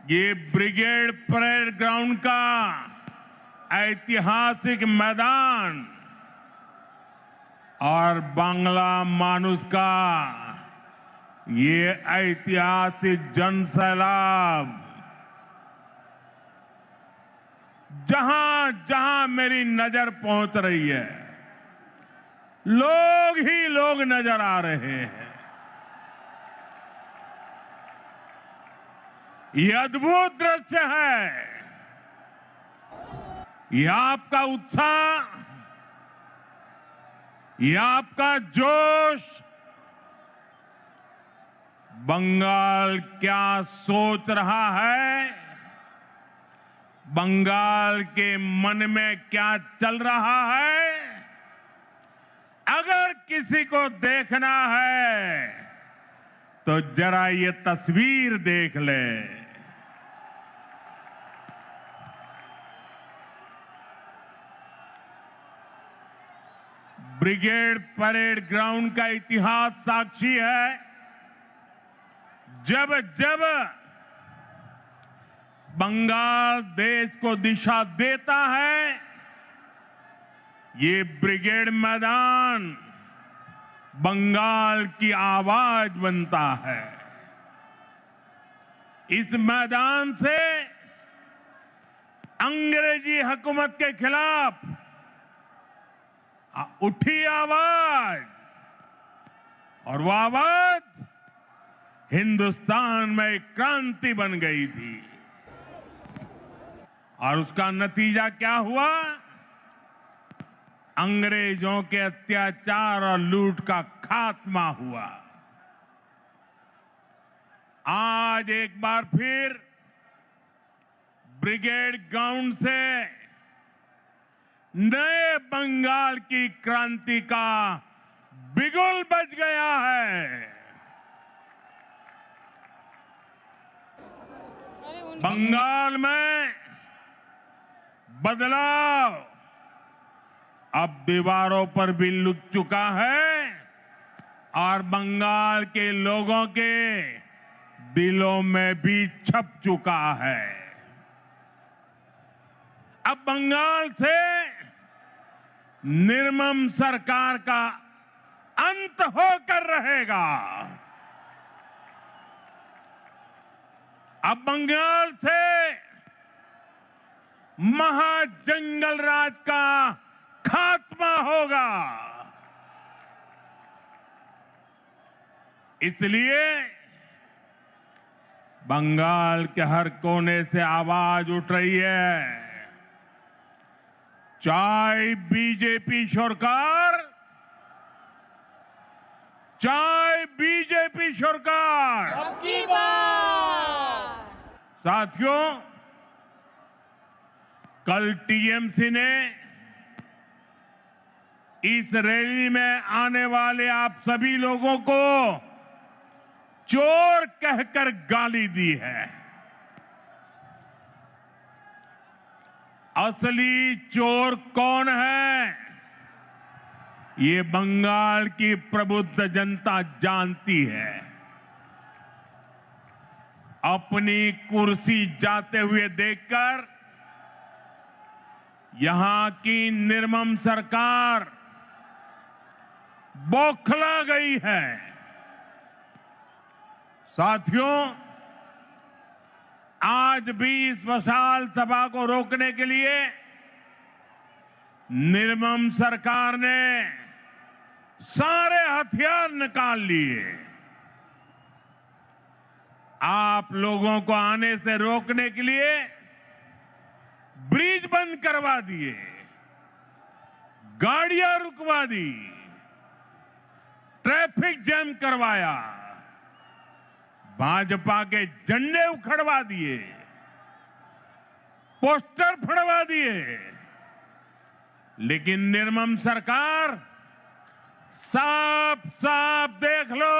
ये brigade parade ground का ऐतिहासिक मैदान और बांग्ला मानुष का ये ऐतिहासिक जनसैलाब जहां जहां मेरी नजर पहुंच रही है, लोग ही लोग नजर आ रहे हैं। ये अद्भुत दृश्य है। ये आपका उत्साह, ये आपका जोश, बंगाल क्या सोच रहा है, बंगाल के मन में क्या चल रहा है, अगर किसी को देखना है तो जरा ये तस्वीर देख ले। ब्रिगेड परेड ग्राउंड का इतिहास साक्षी है, जब जब बंगाल देश को दिशा देता है, ये ब्रिगेड मैदान बंगाल की आवाज बनता है। इस मैदान से अंग्रेजी हुकूमत के खिलाफ उठी आवाज, और वो आवाज हिंदुस्तान में एक क्रांति बन गई थी। और उसका नतीजा क्या हुआ? अंग्रेजों के अत्याचार और लूट का खात्मा हुआ। आज एक बार फिर ब्रिगेड ग्राउंड से नए बंगाल की क्रांति का बिगुल बज गया है। बंगाल में बदलाव अब दीवारों पर भी लुक चुका है और बंगाल के लोगों के दिलों में भी छप चुका है। अब बंगाल से निर्मम सरकार का अंत होकर रहेगा। अब बंगाल से महाजंगल राज का खात्मा होगा। इसलिए बंगाल के हर कोने से आवाज उठ रही है, चाहे बीजेपी सरकार, चाहे बीजेपी सरकार। आपकी बात। साथियों, कल टीएमसी ने इस रैली में आने वाले आप सभी लोगों को चोर कहकर गाली दी है। असली चोर कौन है, ये बंगाल की प्रबुद्ध जनता जानती है। अपनी कुर्सी जाते हुए देखकर यहां की निर्मम सरकार बौखला गई है। साथियों, आज भी इस विशाल सभा को रोकने के लिए निर्मम सरकार ने सारे हथियार निकाल लिए। आप लोगों को आने से रोकने के लिए ब्रिज बंद करवा दिए, गाड़ियां रुकवा दी, ट्रैफिक जैम करवाया, भाजपा के झंडे उखड़वा दिए, पोस्टर फड़वा दिए। लेकिन निर्मम सरकार, साफ साफ देख लो,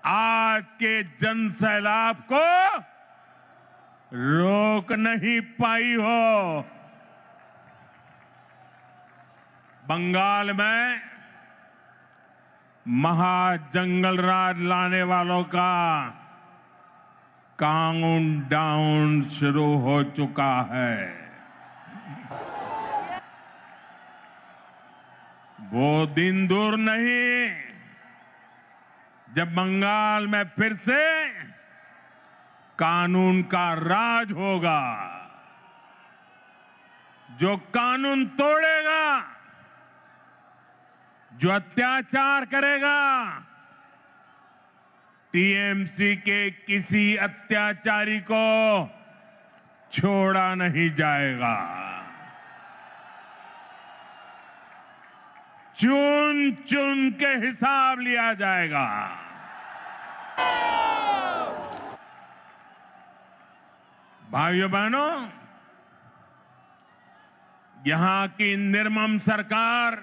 आज के जनसैलाब को रोक नहीं पाई हो। बंगाल में महाजंगल राज लाने वालों का काउंटडाउन शुरू हो चुका है। वो दिन दूर नहीं जब बंगाल में फिर से कानून का राज होगा। जो कानून तोड़ेगा, जो अत्याचार करेगा, टीएमसी के किसी अत्याचारी को छोड़ा नहीं जाएगा। चुन चुन के हिसाब लिया जाएगा। भाइयों बहनों, यहां की निर्मम सरकार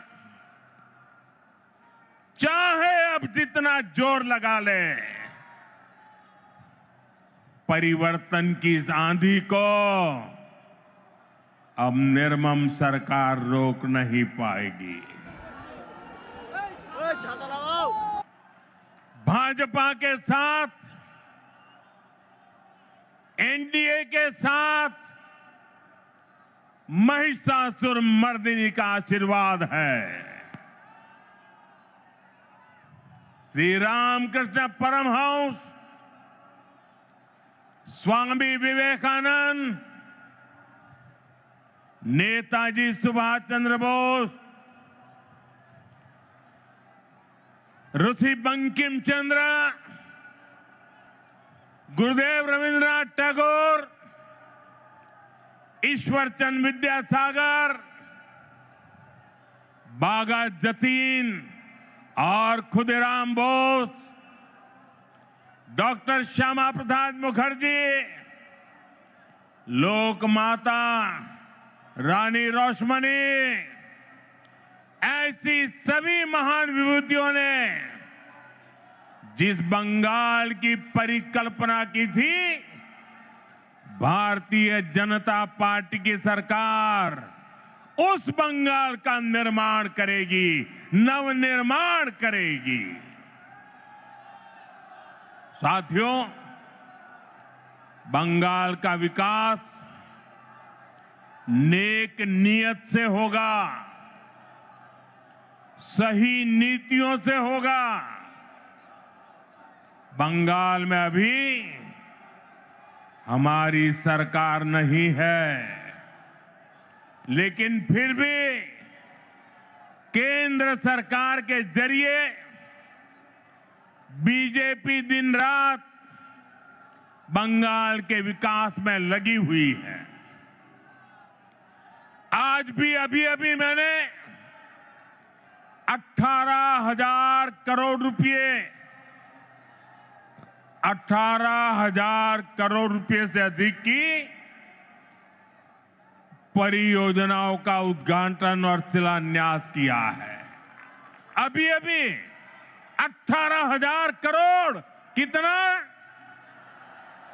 चाहे अब जितना जोर लगा ले, परिवर्तन की इस आंधी को अब निर्मम सरकार रोक नहीं पाएगी। भाजपा के साथ, एनडीए के साथ महिषासुर मर्दिनी का आशीर्वाद है। श्री रामकृष्ण परमहंस, स्वामी विवेकानंद, नेताजी सुभाष चंद्र बोस, ऋषि बंकिम चंद्र, गुरुदेव रविंद्रनाथ टैगोर, ईश्वर चंद विद्यासागर, बागा जतीन और खुदीराम बोस, डॉक्टर श्यामा प्रसाद मुखर्जी, लोकमाता रानी रोशमनी, ऐसी सभी महान विभूतियों ने जिस बंगाल की परिकल्पना की थी, भारतीय जनता पार्टी की सरकार उस बंगाल का निर्माण करेगी, नवनिर्माण करेगी। साथियों, बंगाल का विकास नेक नियत से होगा, सही नीतियों से होगा। बंगाल में अभी हमारी सरकार नहीं है, लेकिन फिर भी केंद्र सरकार के जरिए बीजेपी दिन रात बंगाल के विकास में लगी हुई है। आज भी अभी मैंने 18,000 करोड़ रुपए 18,000 करोड़ रुपए से अधिक की परियोजनाओं का उद्घाटन और शिलान्यास किया है। अभी 18,000 करोड़ कितना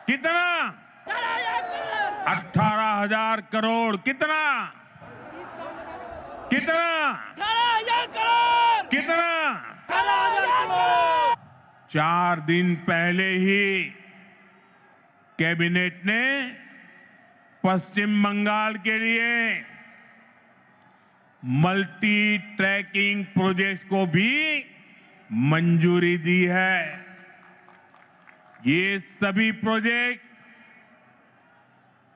18,000 करोड़ कितना 4 दिन पहले ही कैबिनेट ने पश्चिम बंगाल के लिए मल्टी ट्रैकिंग प्रोजेक्ट्स को भी मंजूरी दी है। ये सभी प्रोजेक्ट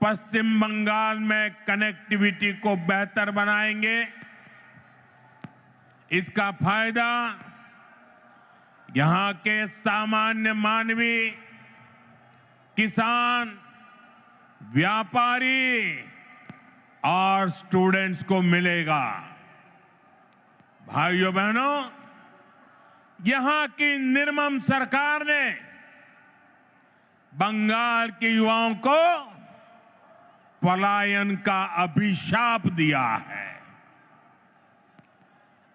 पश्चिम बंगाल में कनेक्टिविटी को बेहतर बनाएंगे। इसका फायदा यहां के सामान्य मानवी, किसान, व्यापारी और स्टूडेंट्स को मिलेगा। भाइयों बहनों, यहां की निर्मम सरकार ने बंगाल के युवाओं को पलायन का अभिशाप दिया है।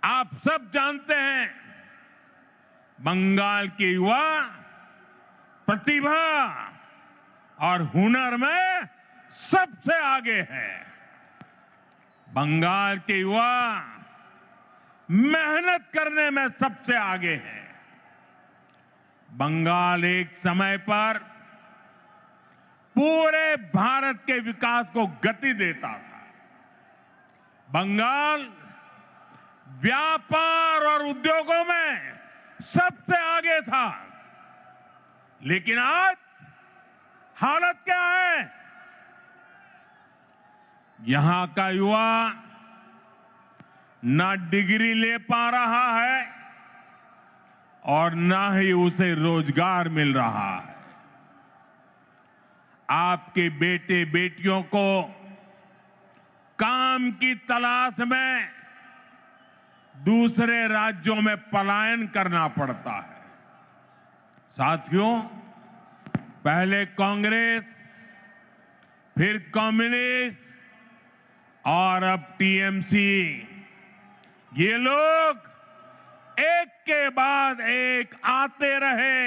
आप सब जानते हैं, बंगाल के युवा प्रतिभा और हुनर में सबसे आगे है। बंगाल के युवा मेहनत करने में सबसे आगे है। बंगाल एक समय पर पूरे भारत के विकास को गति देता था। बंगाल व्यापार और उद्योगों में सबसे आगे था, लेकिन आज हालत क्या है? यहां का युवा ना डिग्री ले पा रहा है और ना ही उसे रोजगार मिल रहा है। आपके बेटे बेटियों को काम की तलाश में दूसरे राज्यों में पलायन करना पड़ता है। साथियों, पहले कांग्रेस, फिर कम्युनिस्ट और अब टीएमसी, ये लोग एक के बाद एक आते रहे,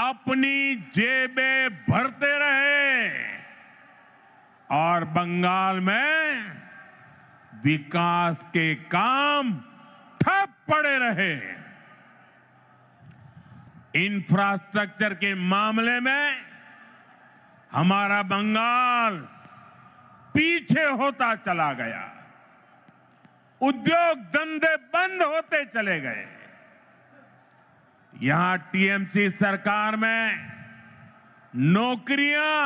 अपनी जेबें भरते रहे और बंगाल में विकास के काम ठप पड़े रहे। इंफ्रास्ट्रक्चर के मामले में हमारा बंगाल पीछे होता चला गया, उद्योग धंधे बंद होते चले गए। यहां टीएमसी सरकार में नौकरियां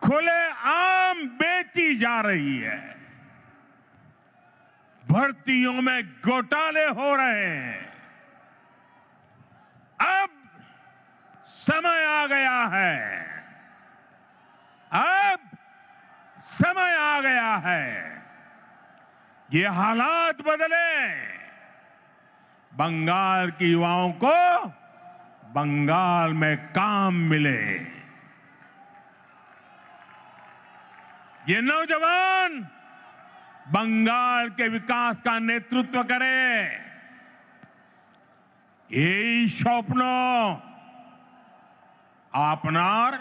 खुलेआम बेची जा रही है, भर्तियों में घोटाले हो रहे हैं। अब समय आ गया है, अब समय आ गया है, ये हालात बदले, बंगाल के युवाओं को बंगाल में काम मिले। ये नौजवान बंगाल के विकास का नेतृत्व करें, এই স্বপ্ন আপনার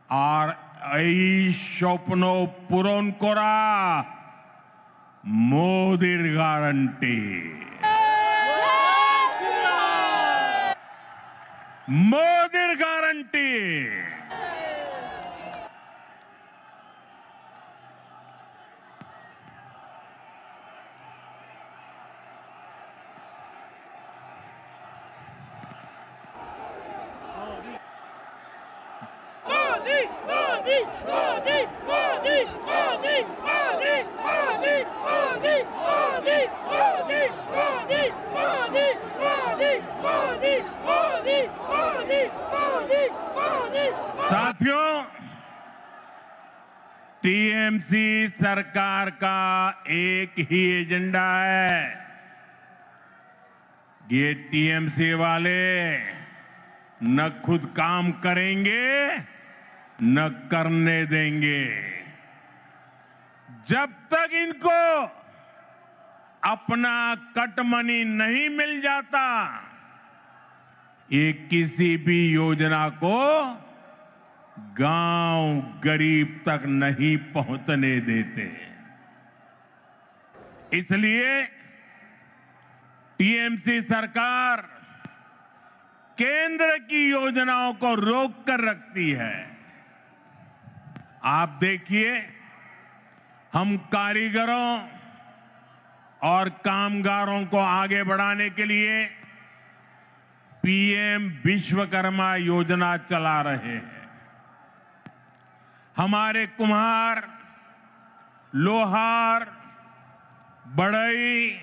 আর এই স্বপ্ন পূরণ করা মোদির গ্যারান্টি, মোদির গ্যারান্টি। साथियों, टीएमसी सरकार का एक ही एजेंडा है। ये टीएमसी वाले न खुद काम करेंगे न करने देंगे। जब तक इनको अपना कट मनी नहीं मिल जाता, ये किसी भी योजना को गांव गरीब तक नहीं पहुंचने देते। इसलिए टीएमसी सरकार केंद्र की योजनाओं को रोक कर रखती है। आप देखिए, हम कारीगरों और कामगारों को आगे बढ़ाने के लिए पीएम विश्वकर्मा योजना चला रहे हैं। हमारे कुम्हार, लोहार, बढ़ई,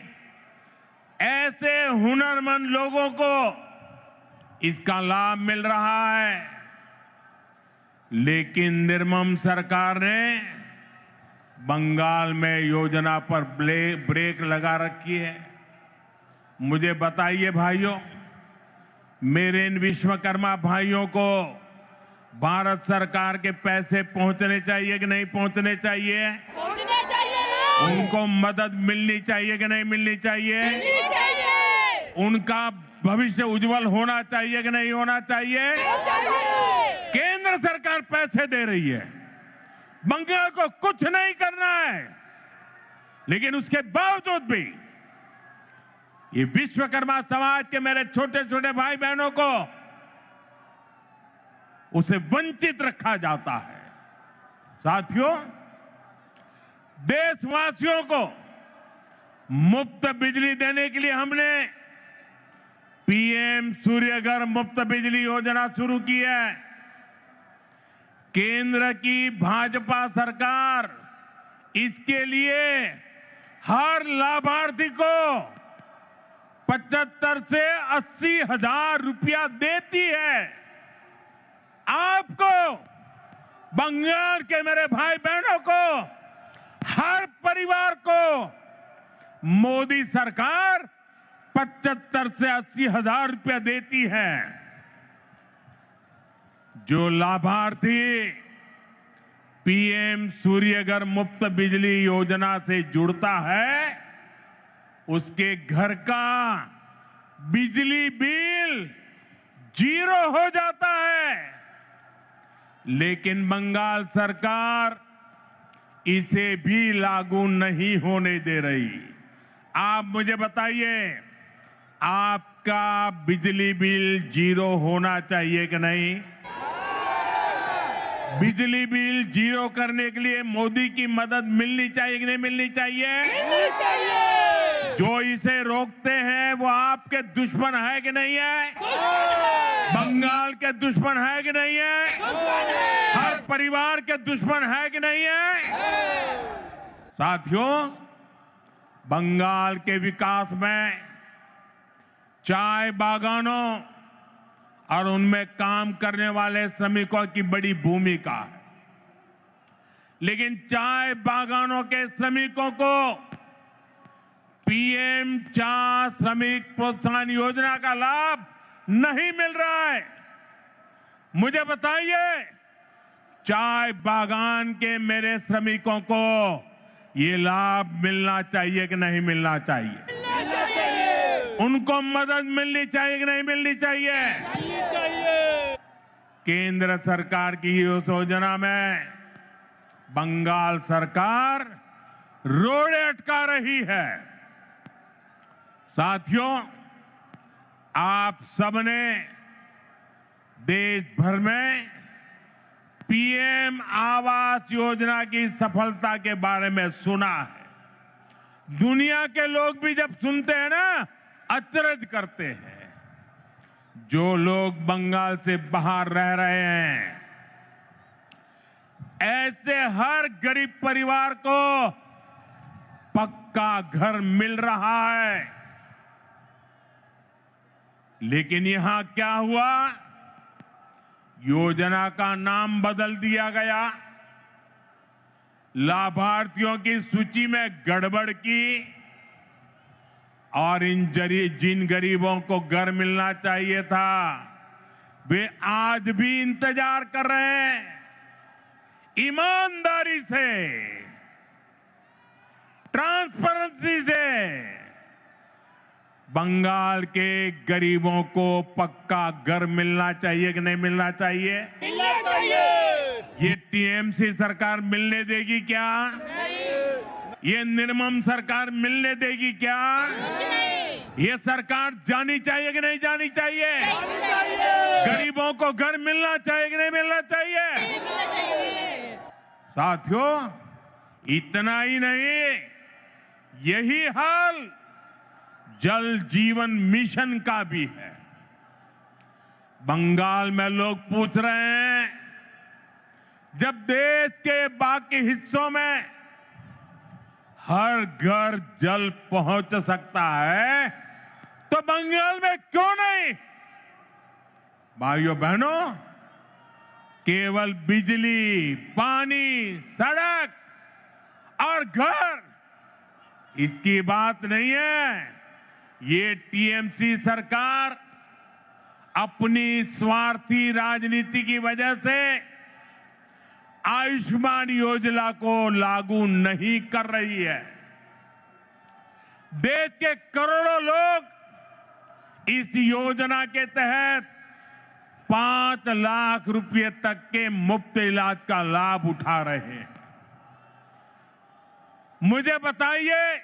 ऐसे हुनरमंद लोगों को इसका लाभ मिल रहा है, लेकिन निर्मम सरकार ने बंगाल में योजना पर ब्रेक लगा रखी है। मुझे बताइए भाइयों, मेरे इन विश्वकर्मा भाइयों को भारत सरकार के पैसे पहुंचने चाहिए कि नहीं पहुंचने चाहिए? पहुंचने चाहिए। उनको मदद मिलनी चाहिए कि नहीं मिलनी चाहिए? मिलनी चाहिए। उनका भविष्य उज्जवल होना चाहिए कि नहीं होना चाहिए? चाहिए। केंद्र सरकार पैसे दे रही है, बंगाल को कुछ नहीं करना है, लेकिन उसके बावजूद भी ये विश्वकर्मा समाज के मेरे छोटे छोटे भाई बहनों को उसे वंचित रखा जाता है। साथियों, देशवासियों को मुफ्त बिजली देने के लिए हमने पीएम सूर्यघर मुफ्त बिजली योजना शुरू की है। केंद्र की भाजपा सरकार इसके लिए हर लाभार्थी को 75 से 80 हजार रुपया देती है। आपको, बंगाल के मेरे भाई बहनों को, हर परिवार को मोदी सरकार 75 से 80 हजार रुपया देती है। जो लाभार्थी पीएम सूर्यघर मुफ्त बिजली योजना से जुड़ता है, उसके घर का बिजली बिल 0 हो जाता है। लेकिन बंगाल सरकार इसे भी लागू नहीं होने दे रही। आप मुझे बताइए, आपका बिजली बिल 0 होना चाहिए कि नहीं? बिजली बिल 0 करने के लिए मोदी की मदद मिलनी चाहिए कि नहीं मिलनी चाहिए? मिलनी चाहिए। जो इसे रोकते हैं वो आपके दुश्मन है कि नहीं है? बंगाल के दुश्मन है कि नहीं है? हर परिवार के दुश्मन है कि नहीं है? साथियों, बंगाल के विकास में चाय बागानों और उनमें काम करने वाले श्रमिकों की बड़ी भूमिका है। लेकिन चाय बागानों के श्रमिकों को पीएम चाय श्रमिक प्रोत्साहन योजना का लाभ नहीं मिल रहा है। मुझे बताइए, चाय बागान के मेरे श्रमिकों को ये लाभ मिलना चाहिए कि नहीं मिलना चाहिए? मिलना चाहिए। उनको मदद मिलनी चाहिए कि नहीं मिलनी चाहिए? मिलनी चाहिए। केंद्र सरकार की इस योजना में बंगाल सरकार रोड़े अटका रही है। साथियों, आप सबने देश भर में पीएम आवास योजना की सफलता के बारे में सुना है। दुनिया के लोग भी जब सुनते हैं ना, अचरज करते हैं। जो लोग बंगाल से बाहर रह रहे हैं, ऐसे हर गरीब परिवार को पक्का घर मिल रहा है। लेकिन यहां क्या हुआ? योजना का नाम बदल दिया गया, लाभार्थियों की सूची में गड़बड़ की और जिन गरीबों को घर मिलना चाहिए था, वे आज भी इंतजार कर रहे हैं। ईमानदारी से, ट्रांसपेरेंसी से बंगाल के गरीबों को पक्का घर मिलना चाहिए कि नहीं मिलना चाहिए? मिलना चाहिए। ये टीएमसी सरकार मिलने देगी क्या? नहीं। ये निर्मम सरकार मिलने देगी क्या? कुछ नहीं। ये सरकार जानी चाहिए कि नहीं जानी चाहिए? मिलना चाहिए। गरीबों को घर मिलना चाहिए कि नहीं मिलना चाहिए? मिलना चाहिए। साथियों, इतना ही नहीं, यही हाल जल जीवन मिशन का भी है। बंगाल में लोग पूछ रहे हैं, जब देश के बाकी हिस्सों में हर घर जल पहुंच सकता है, तो बंगाल में क्यों नहीं? भाइयों बहनों, केवल बिजली, पानी, सड़क और घर, इसकी बात नहीं है। ये टीएमसी सरकार अपनी स्वार्थी राजनीति की वजह से आयुष्मान योजना को लागू नहीं कर रही है। देश के करोड़ों लोग इस योजना के तहत 5 लाख रुपए तक के मुफ्त इलाज का लाभ उठा रहे हैं। मुझे बताइए,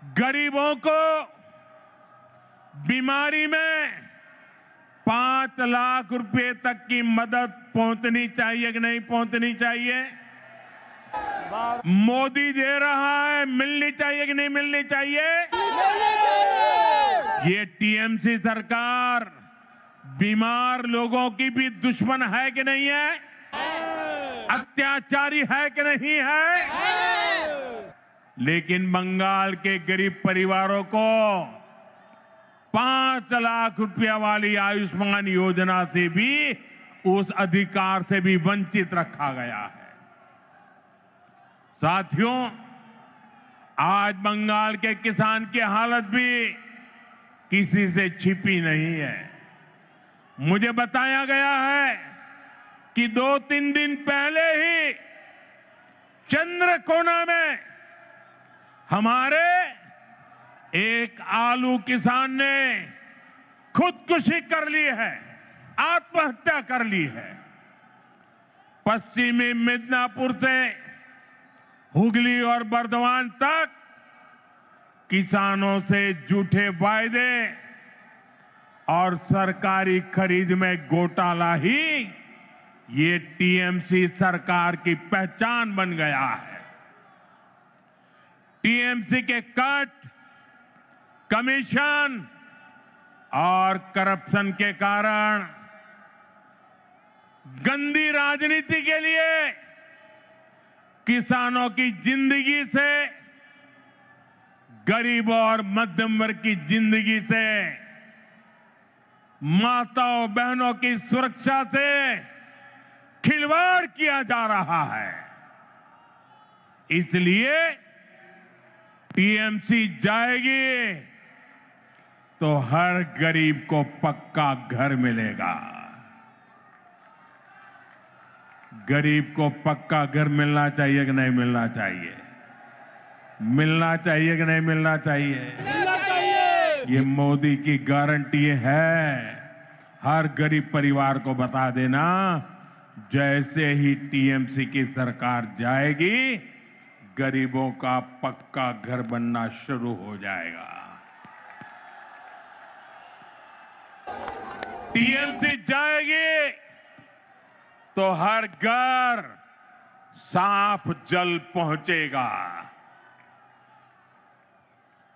गरीबों को बीमारी में 5 लाख रुपए तक की मदद पहुंचनी चाहिए कि नहीं पहुंचनी चाहिए? मोदी दे रहा है, मिलनी चाहिए कि नहीं मिलनी चाहिए? ये टीएमसी सरकार बीमार लोगों की भी दुश्मन है कि नहीं है? अत्याचारी है कि नहीं है? लेकिन बंगाल के गरीब परिवारों को 5 लाख रुपया वाली आयुष्मान योजना से भी, उस अधिकार से भी वंचित रखा गया है। साथियों, आज बंगाल के किसान की हालत भी किसी से छिपी नहीं है। मुझे बताया गया है कि 2-3 दिन पहले ही चंद्रकोना में हमारे एक आलू किसान ने खुदकुशी कर ली है, आत्महत्या कर ली है। पश्चिमी मिदनापुर से हुगली और बर्धमान तक किसानों से झूठे वायदे और सरकारी खरीद में घोटाला ही ये टीएमसी सरकार की पहचान बन गया है। टीएमसी के कट, कमीशन और करप्शन के कारण गंदी राजनीति के लिए किसानों की जिंदगी से, गरीबों और मध्यम वर्ग की जिंदगी से, माताओं बहनों की सुरक्षा से खिलवाड़ किया जा रहा है। इसलिए टीएमसी जाएगी तो हर गरीब को पक्का घर मिलेगा। गरीब को पक्का घर मिलना चाहिए कि नहीं मिलना चाहिए? मिलना चाहिए कि नहीं मिलना चाहिए? मिलना चाहिए। ये मोदी की गारंटी है। हर गरीब परिवार को बता देना, जैसे ही टीएमसी की सरकार जाएगी, गरीबों का पक्का घर बनना शुरू हो जाएगा। टीएमसी जाएगी तो हर घर साफ जल पहुंचेगा।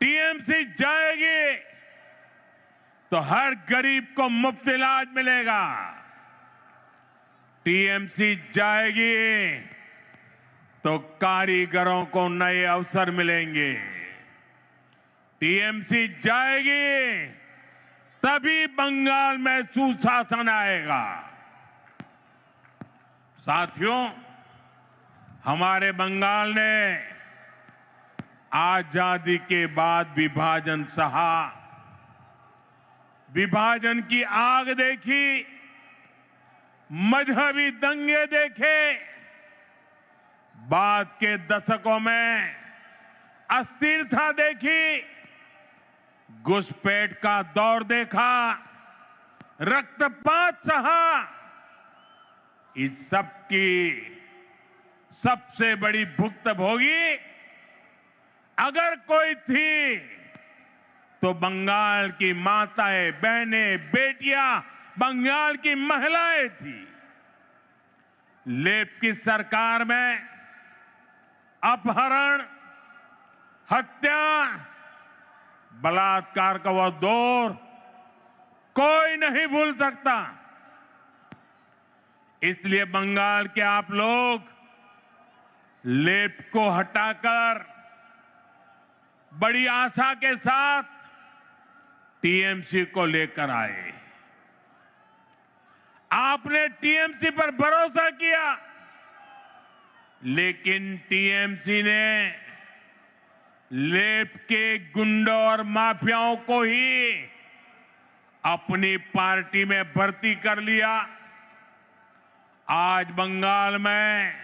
टीएमसी जाएगी तो हर गरीब को मुफ्त इलाज मिलेगा। टीएमसी जाएगी तो कारीगरों को नए अवसर मिलेंगे। टीएमसी जाएगी तभी बंगाल में सुशासन आएगा। साथियों, हमारे बंगाल ने आजादी के बाद विभाजन सहा, विभाजन की आग देखी, मजहबी दंगे देखे, बाद के दशकों में अस्थिरता देखी, घुसपैठ का दौर देखा, रक्तपात सहा। इस सब की सबसे बड़ी भुक्तभोगी अगर कोई थी तो बंगाल की माताएं, बहनें, बेटियां, बंगाल की महिलाएं थी। लेप की सरकार में अपहरण, हत्या, बलात्कार का वो दौर कोई नहीं भूल सकता। इसलिए बंगाल के आप लोग लेप को हटाकर बड़ी आशा के साथ टीएमसी को लेकर आए। आपने टीएमसी पर भरोसा किया, लेकिन टीएमसी ने लेप के गुंडों और माफियाओं को ही अपनी पार्टी में भर्ती कर लिया। आज बंगाल में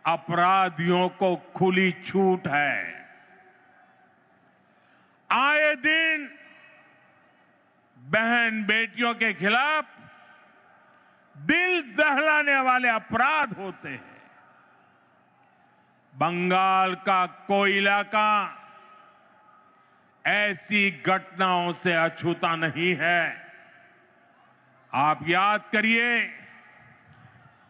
अपराधियों को खुली छूट है। आए दिन बहन बेटियों के खिलाफ दिल दहलाने वाले अपराध होते हैं। बंगाल का कोई इलाका ऐसी घटनाओं से अछूता नहीं है। आप याद करिए,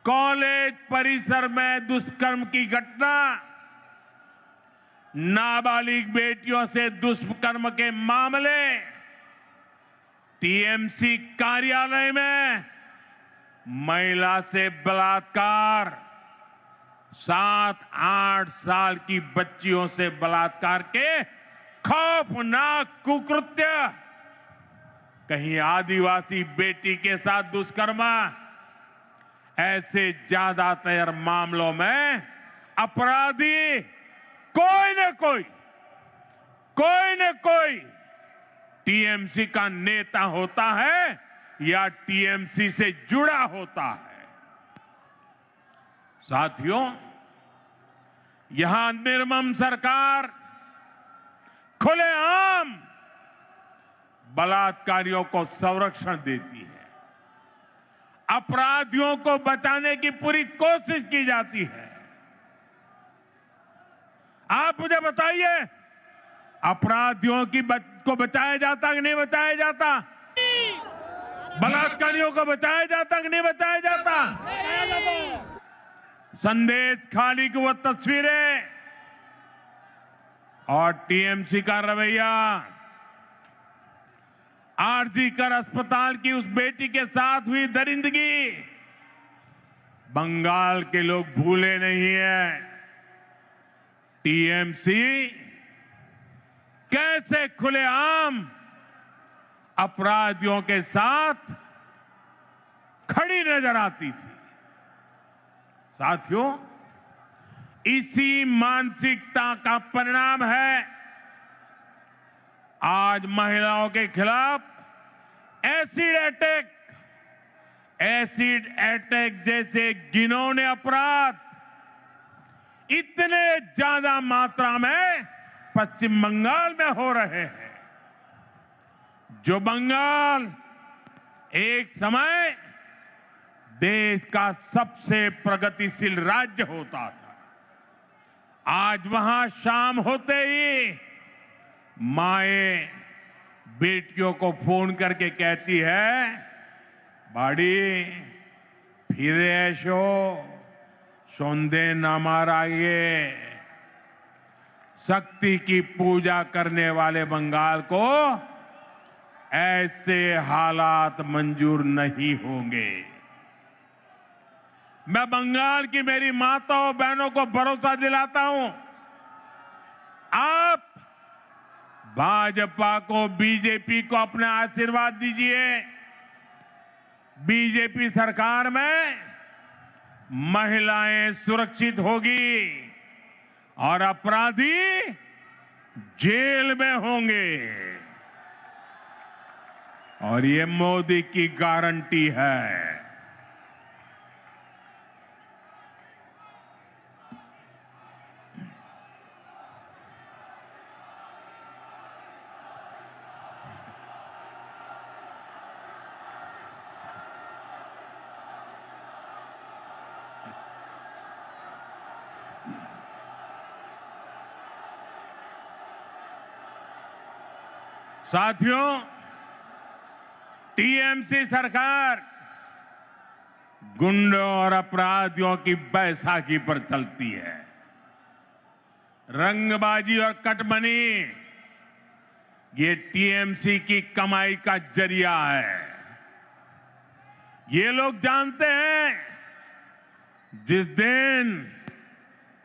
कॉलेज परिसर में दुष्कर्म की घटना, नाबालिग बेटियों से दुष्कर्म के मामले, टीएमसी कार्यालय में महिला से बलात्कार, 7-8 साल की बच्चियों से बलात्कार के खौफनाक कुकृत्य, कहीं आदिवासी बेटी के साथ दुष्कर्म, ऐसे ज्यादातर मामलों में अपराधी कोई न कोई टीएमसी का नेता होता है या टीएमसी से जुड़ा होता है। साथियों, यहां निर्मम सरकार खुलेआम बलात्कारियों को संरक्षण देती है, अपराधियों को बचाने की पूरी कोशिश की जाती है। आप मुझे बताइए, अपराधियों को बचाया जाता कि नहीं बचाया जाता? बलात्कारियों को बचाया जाता कि नहीं बचाया जाता? संदेश खाली की वो तस्वीरें और टीएमसी का रवैया, आरजीकर अस्पताल की उस बेटी के साथ हुई दरिंदगी, बंगाल के लोग भूले नहीं हैं। टीएमसी कैसे खुलेआम अपराधियों के साथ खड़ी नजर आती थी। साथियों, इसी मानसिकता का परिणाम है आज महिलाओं के खिलाफ एसिड अटैक जैसे घिनौने अपराध इतने ज्यादा मात्रा में पश्चिम बंगाल में हो रहे हैं। जो बंगाल एक समय देश का सबसे प्रगतिशील राज्य होता था, आज वहां शाम होते ही माएं बेटियों को फोन करके कहती है, बाड़ी फिर ऐशो सौंदे न माराइए। शक्ति की पूजा करने वाले बंगाल को ऐसे हालात मंजूर नहीं होंगे। मैं बंगाल की मेरी माताओं बहनों को भरोसा दिलाता हूं, आप भाजपा को, बीजेपी को अपने आशीर्वाद दीजिए। बीजेपी सरकार में महिलाएं सुरक्षित होगी और अपराधी जेल में होंगे, और ये मोदी की गारंटी है। साथियों, टीएमसी सरकार गुंडों और अपराधियों की बैसाखी पर चलती है। रंगबाजी और कटमनी ये टीएमसी की कमाई का जरिया है। ये लोग जानते हैं, जिस दिन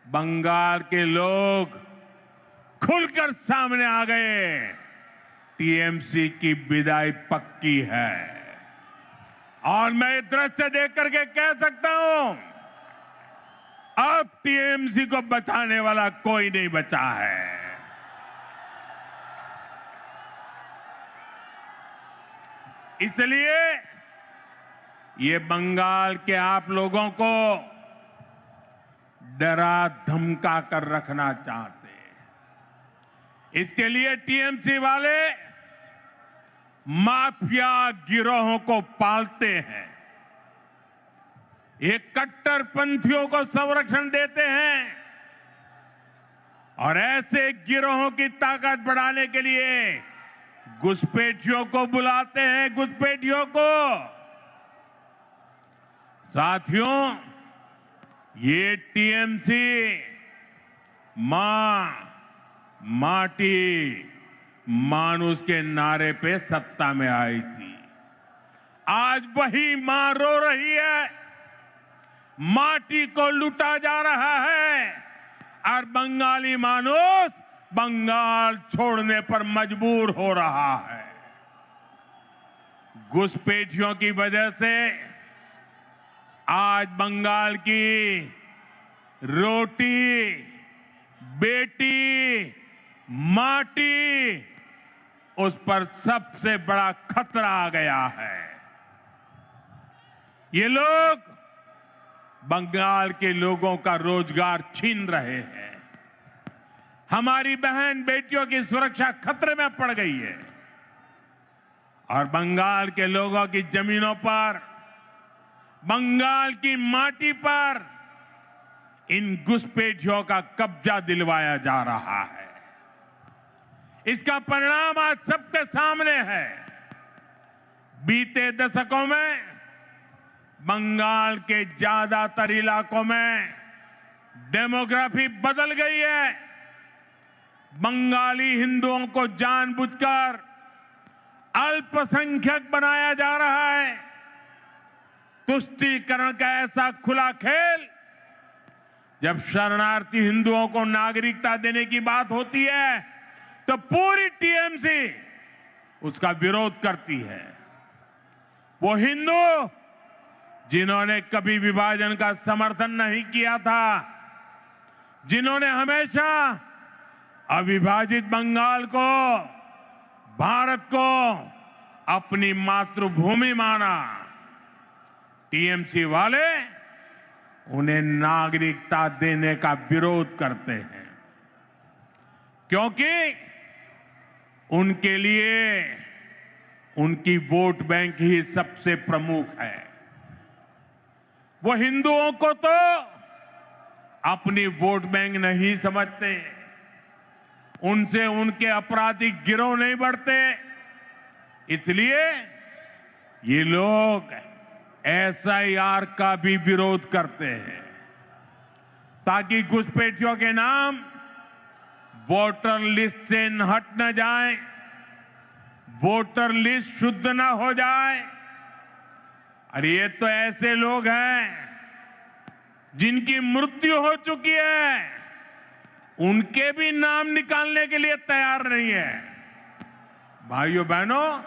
बंगाल के लोग खुलकर सामने आ गए, टीएमसी की विदाई पक्की है। और मैं ये दृश्य देख करके कह सकता हूं, अब टीएमसी को बचाने वाला कोई नहीं बचा है। इसलिए ये बंगाल के आप लोगों को डरा धमका कर रखना चाहते हैं। इसके लिए टीएमसी वाले माफिया गिरोहों को पालते हैं, ये कट्टरपंथियों को संरक्षण देते हैं और ऐसे गिरोहों की ताकत बढ़ाने के लिए घुसपैठियों को बुलाते हैं, घुसपैठियों को साथियों, ये टीएमसी मां माटी मानुष के नारे पे सत्ता में आई थी। आज वही मां रो रही है, माटी को लूटा जा रहा है और बंगाली मानुष बंगाल छोड़ने पर मजबूर हो रहा है। घुसपैठियों की वजह से आज बंगाल की रोटी, बेटी, माटी, उस पर सबसे बड़ा खतरा आ गया है। ये लोग बंगाल के लोगों का रोजगार छीन रहे हैं। हमारी बहन बेटियों की सुरक्षा खतरे में पड़ गई है और बंगाल के लोगों की जमीनों पर, बंगाल की माटी पर इन घुसपैठियों का कब्जा दिलवाया जा रहा है। इसका परिणाम आज सबके सामने है। बीते दशकों में बंगाल के ज्यादातर इलाकों में डेमोग्राफी बदल गई है। बंगाली हिंदुओं को जानबूझकर अल्पसंख्यक बनाया जा रहा है। तुष्टीकरण का ऐसा खुला खेल, जब शरणार्थी हिंदुओं को नागरिकता देने की बात होती है तो पूरी टीएमसी उसका विरोध करती है। वो हिंदू जिन्होंने कभी विभाजन का समर्थन नहीं किया था, जिन्होंने हमेशा अविभाजित बंगाल को, भारत को अपनी मातृभूमि माना, टीएमसी वाले उन्हें नागरिकता देने का विरोध करते हैं, क्योंकि उनके लिए उनकी वोट बैंक ही सबसे प्रमुख है। वो हिंदुओं को तो अपनी वोट बैंक नहीं समझते, उनसे उनके आपराधिक गिरोह नहीं बढ़ते, इसलिए ये लोग एसआईआर का भी विरोध करते हैं ताकि घुसपैठियों के नाम वोटर लिस्ट से हट न जाए, वोटर लिस्ट शुद्ध न हो जाए। और ये तो ऐसे लोग हैं जिनकी मृत्यु हो चुकी है, उनके भी नाम निकालने के लिए तैयार नहीं है। भाइयों बहनों,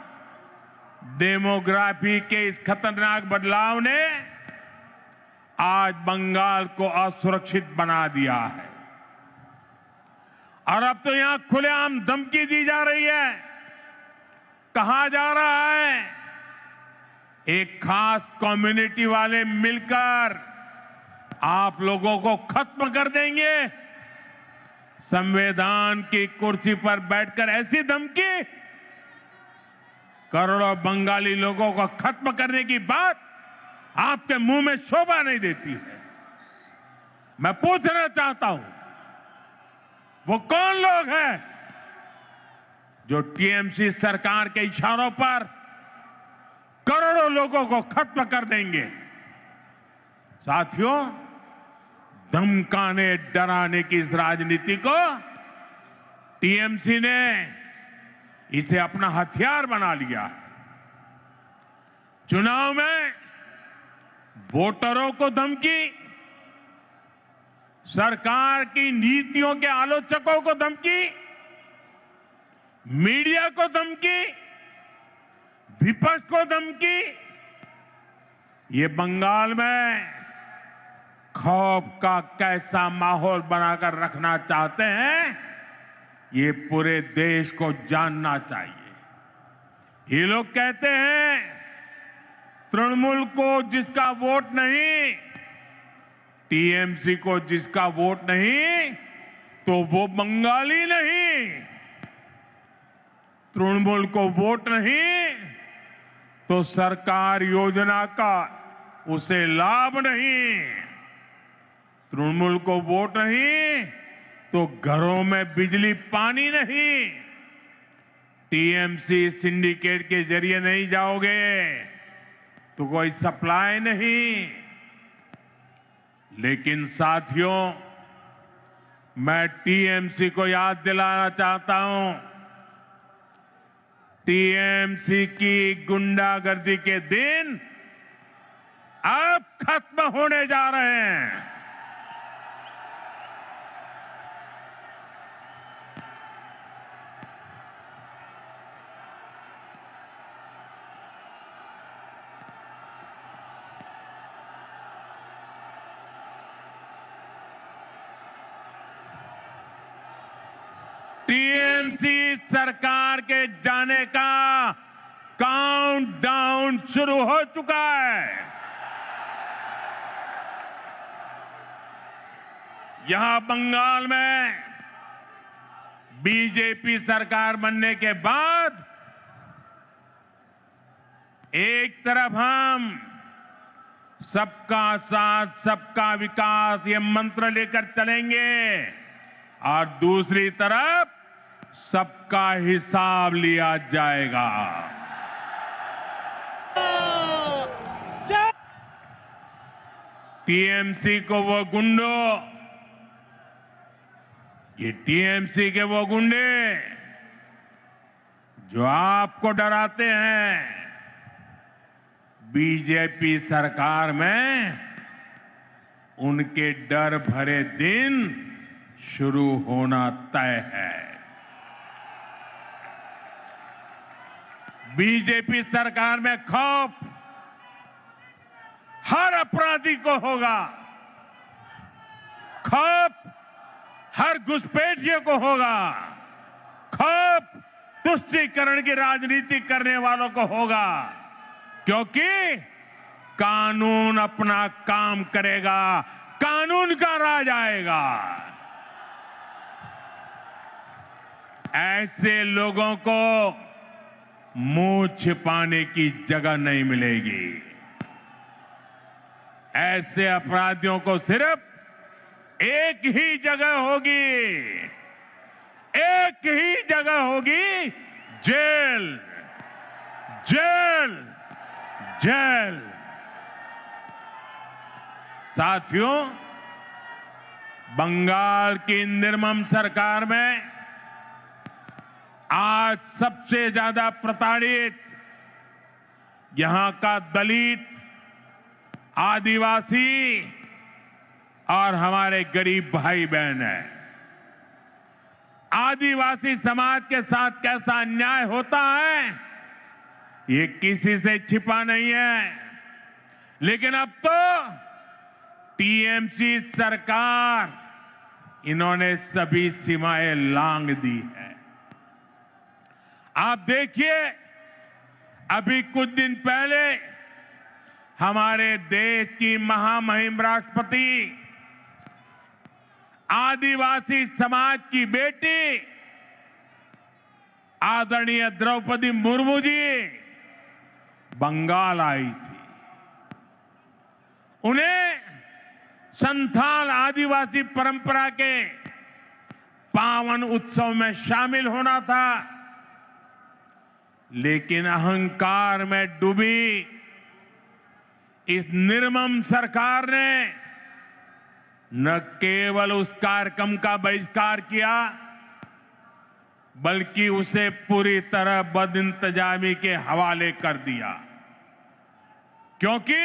डेमोग्राफी के इस खतरनाक बदलाव ने आज बंगाल को असुरक्षित बना दिया है और अब तो यहां खुलेआम धमकी दी जा रही है। कहा जा रहा है एक खास कम्युनिटी वाले मिलकर आप लोगों को खत्म कर देंगे। संविधान की कुर्सी पर बैठकर ऐसी धमकी, करोड़ों बंगाली लोगों को खत्म करने की बात आपके मुंह में शोभा नहीं देती है। मैं पूछना चाहता हूं, वो कौन लोग हैं जो टीएमसी सरकार के इशारों पर करोड़ों लोगों को खत्म कर देंगे? साथियों, धमकाने डराने की इस राजनीति को टीएमसी ने इसे अपना हथियार बना लिया। चुनाव में वोटरों को धमकी, सरकार की नीतियों के आलोचकों को धमकी, मीडिया को धमकी, विपक्ष को धमकी। ये बंगाल में खौफ का कैसा माहौल बनाकर रखना चाहते हैं, ये पूरे देश को जानना चाहिए। ये लोग कहते हैं तृणमूल को जिसका वोट नहीं, टीएमसी को जिसका वोट नहीं, तो वो बंगाली नहीं। तृणमूल को वोट नहीं तो सरकार योजना का उसे लाभ नहीं। तृणमूल को वोट नहीं तो घरों में बिजली पानी नहीं। टीएमसी सिंडिकेट के जरिए नहीं जाओगे तो कोई सप्लाई नहीं। लेकिन साथियों, मैं टीएमसी को याद दिलाना चाहता हूं, टीएमसी की गुंडागर्दी के दिन अब खत्म होने जा रहे हैं। टीएमसी सरकार के जाने का काउंटडाउन शुरू हो चुका है। यहां बंगाल में बीजेपी सरकार बनने के बाद एक तरफ हम सबका साथ सबका विकास ये मंत्र लेकर चलेंगे और दूसरी तरफ सबका हिसाब लिया जाएगा। टीएमसी को वो गुंडों, ये टीएमसी के वो गुंडे जो आपको डराते हैं, बीजेपी सरकार में उनके डर भरे दिन शुरू होना तय है। बीजेपी सरकार में खौफ हर अपराधी को होगा, खौफ हर घुसपैठिए को होगा, खौफ तुष्टीकरण की राजनीति करने वालों को होगा, क्योंकि कानून अपना काम करेगा, कानून का राज आएगा। ऐसे लोगों को मुंह छिपाने की जगह नहीं मिलेगी। ऐसे अपराधियों को सिर्फ एक ही जगह होगी, एक ही जगह होगी, जेल, जेल, जेल। साथियों, बंगाल की निर्मम सरकार में आज सबसे ज्यादा प्रताड़ित यहां का दलित, आदिवासी और हमारे गरीब भाई बहन हैं। आदिवासी समाज के साथ कैसा अन्याय होता है ये किसी से छिपा नहीं है, लेकिन अब तो टीएमसी सरकार इन्होंने सभी सीमाएं लांघ दी है। आप देखिए, अभी कुछ दिन पहले हमारे देश की महामहिम राष्ट्रपति, आदिवासी समाज की बेटी आदरणीय द्रौपदी मुर्मू जी बंगाल आई थी। उन्हें संथाल आदिवासी परंपरा के पावन उत्सव में शामिल होना था, लेकिन अहंकार में डूबी इस निर्मम सरकार ने न केवल उस कार्यक्रम का बहिष्कार किया, बल्कि उसे पूरी तरह बदइंतजामी के हवाले कर दिया। क्योंकि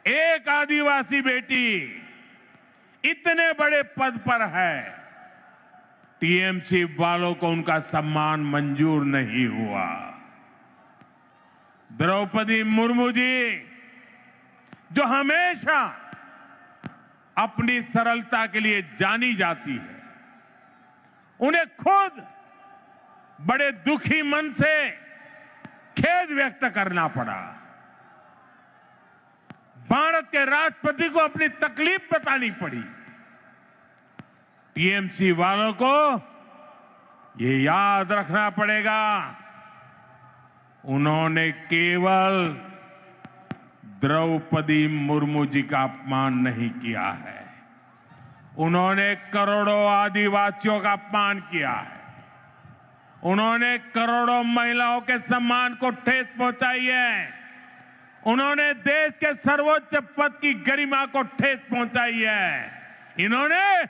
एक आदिवासी बेटी इतने बड़े पद पर है, टीएमसी वालों को उनका सम्मान मंजूर नहीं हुआ। द्रौपदी मुर्मू जी जो हमेशा अपनी सरलता के लिए जानी जाती है, उन्हें खुद बड़े दुखी मन से खेद व्यक्त करना पड़ा। भारत के राष्ट्रपति को अपनी तकलीफ बतानी पड़ी। टीएमसी वालों को ये याद रखना पड़ेगा, उन्होंने केवल द्रौपदी मुर्मू जी का अपमान नहीं किया है, उन्होंने करोड़ों आदिवासियों का अपमान किया है, उन्होंने करोड़ों महिलाओं के सम्मान को ठेस पहुंचाई है, उन्होंने देश के सर्वोच्च पद की गरिमा को ठेस पहुंचाई है। इन्होंने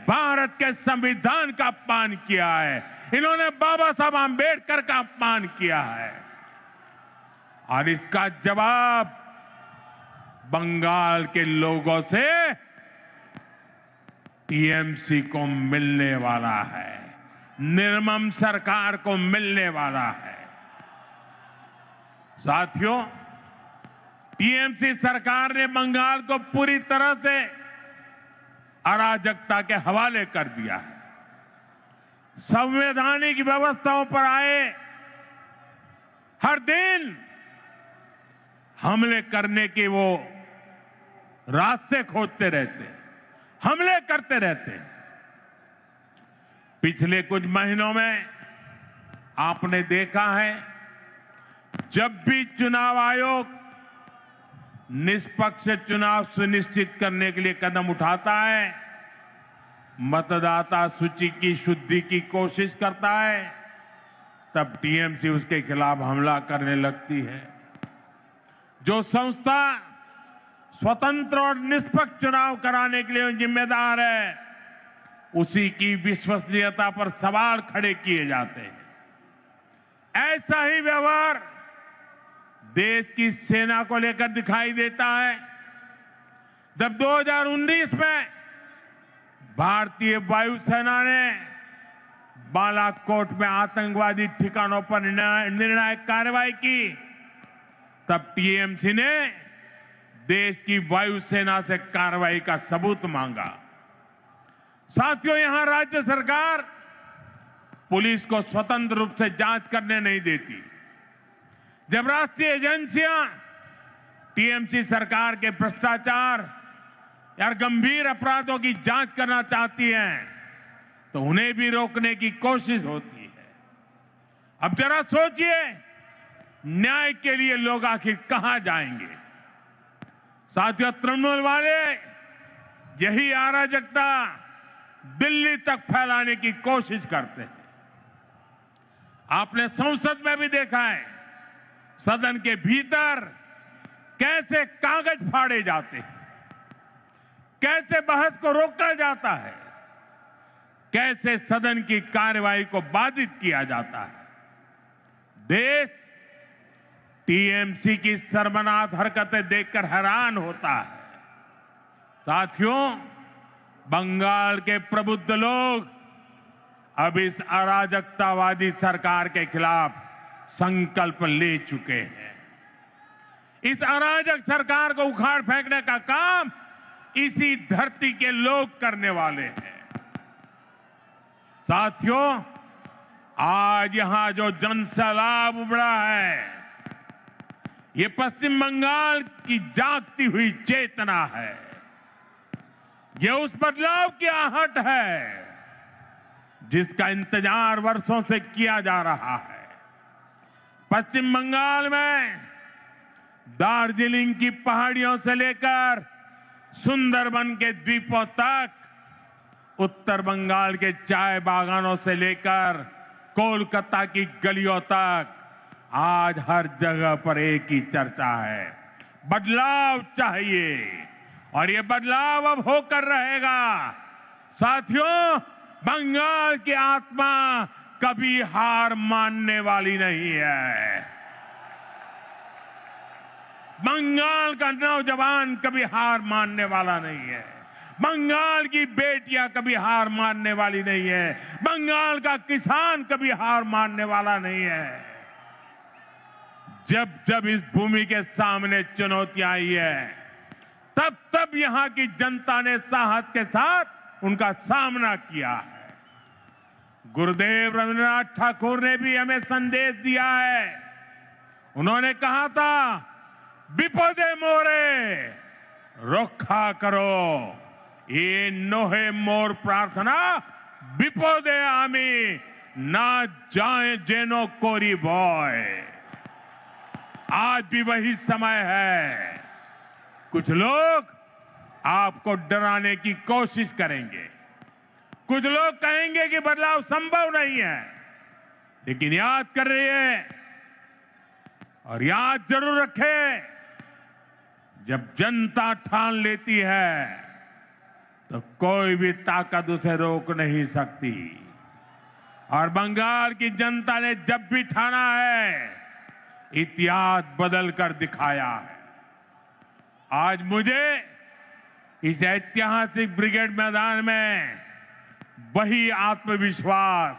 भारत के संविधान का अपमान किया है। इन्होंने बाबा साहब आंबेडकर का अपमान किया है और इसका जवाब बंगाल के लोगों से टीएमसी को मिलने वाला है, निर्मम सरकार को मिलने वाला है। साथियों, टीएमसी सरकार ने बंगाल को पूरी तरह से अराजकता के हवाले कर दिया है। संवैधानिक व्यवस्थाओं पर आए हर दिन हमले करने के वो रास्ते खोजते रहते हैं, हमले करते रहते हैं। पिछले कुछ महीनों में आपने देखा है, जब भी चुनाव आयोग निष्पक्ष चुनाव सुनिश्चित करने के लिए कदम उठाता है, मतदाता सूची की शुद्धि की कोशिश करता है, तब टीएमसी उसके खिलाफ हमला करने लगती है। जो संस्था स्वतंत्र और निष्पक्ष चुनाव कराने के लिए जिम्मेदार है, उसी की विश्वसनीयता पर सवाल खड़े किए जाते हैं। ऐसा ही व्यवहार देश की सेना को लेकर दिखाई देता है। जब 2019 में भारतीय वायुसेना ने बालाकोट में आतंकवादी ठिकानों पर निर्णायक कार्रवाई की, तब टीएमसी ने देश की वायुसेना से कार्रवाई का सबूत मांगा। साथियों, यहां राज्य सरकार पुलिस को स्वतंत्र रूप से जांच करने नहीं देती। जब राष्ट्रीय एजेंसियां टीएमसी सरकार के भ्रष्टाचार या गंभीर अपराधों की जांच करना चाहती हैं, तो उन्हें भी रोकने की कोशिश होती है। अब जरा सोचिए, न्याय के लिए लोग आखिर कहां जाएंगे? साथियों, तृणमूल वाले यही अराजकता दिल्ली तक फैलाने की कोशिश करते हैं। आपने संसद में भी देखा है, सदन के भीतर कैसे कागज फाड़े जाते हैं, कैसे बहस को रोका जाता है, कैसे सदन की कार्यवाही को बाधित किया जाता है। देश टीएमसी की शर्मनाक हरकतें देखकर हैरान होता है। साथियों, बंगाल के प्रबुद्ध लोग अब इस अराजकतावादी सरकार के खिलाफ संकल्प ले चुके हैं। इस अराजक सरकार को उखाड़ फेंकने का काम इसी धरती के लोग करने वाले हैं। साथियों, आज यहां जो जनसैलाब उमड़ा है, ये पश्चिम बंगाल की जागती हुई चेतना है। ये उस बदलाव की आहट है जिसका इंतजार वर्षों से किया जा रहा है। पश्चिम बंगाल में दार्जिलिंग की पहाड़ियों से लेकर सुंदरबन के द्वीपों तक, उत्तर बंगाल के चाय बागानों से लेकर कोलकाता की गलियों तक, आज हर जगह पर एक ही चर्चा है, बदलाव चाहिए और ये बदलाव अब होकर रहेगा। साथियों, बंगाल की आत्मा कभी हार मानने वाली नहीं है। बंगाल का नौजवान कभी हार मानने वाला नहीं है। बंगाल की बेटियां कभी हार मानने वाली नहीं है। बंगाल का किसान कभी हार मानने वाला नहीं है। जब जब इस भूमि के सामने चुनौतियां आई है, तब तब यहां की जनता ने साहस के साथ उनका सामना किया है। गुरुदेव रविन्द्रनाथ ठाकुर ने भी हमें संदेश दिया है। उन्होंने कहा था, विपदे मोरे रक्षा करो, ये नोहे मोर प्रार्थना विपदे आमी ना जाए जेनो कोरी बॉय। आज भी वही समय है। कुछ लोग आपको डराने की कोशिश करेंगे, कुछ लोग कहेंगे कि बदलाव संभव नहीं है, लेकिन याद कर रही है और याद जरूर रखें, जब जनता ठान लेती है तो कोई भी ताकत उसे रोक नहीं सकती। और बंगाल की जनता ने जब भी ठाना है, इतिहास बदल कर दिखाया है। आज मुझे इस ऐतिहासिक ब्रिगेड मैदान में वही आत्मविश्वास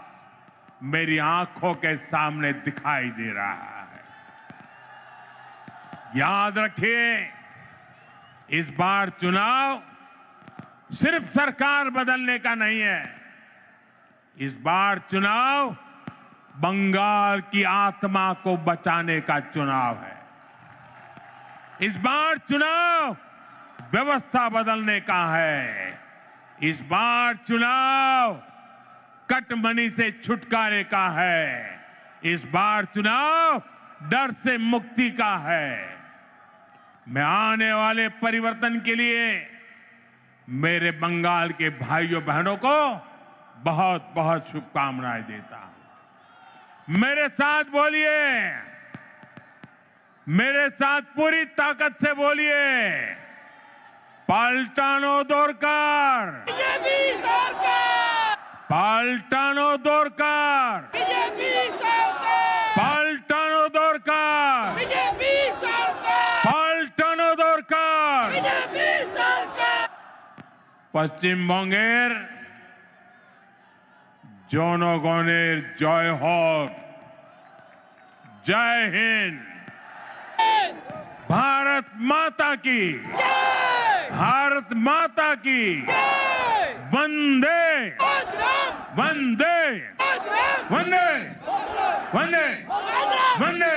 मेरी आंखों के सामने दिखाई दे रहा है। याद रखिए, इस बार चुनाव सिर्फ सरकार बदलने का नहीं है। इस बार चुनाव बंगाल की आत्मा को बचाने का चुनाव है। इस बार चुनाव व्यवस्था बदलने का है। इस बार चुनाव कटमनी से छुटकारे का है। इस बार चुनाव डर से मुक्ति का है। मैं आने वाले परिवर्तन के लिए मेरे बंगाल के भाइयों बहनों को बहुत बहुत शुभकामनाएं देता हूं। मेरे साथ बोलिए, मेरे साथ पूरी ताकत से बोलिए, पाल्टानो दोरकार, बीजेपी सरकार, पाल्टानो दोरकार, बीजेपी सरकार, पाल्टानो दोरकार, बीजेपी सरकार, पाल्टानो दोरकार। बीजेपी सरकार। पश्चिम बंगेर জনগণের জয় হোক। जय हिंद। भारत माता की, भारत माता की। वंदे वंदे वंदे वंदे वंदे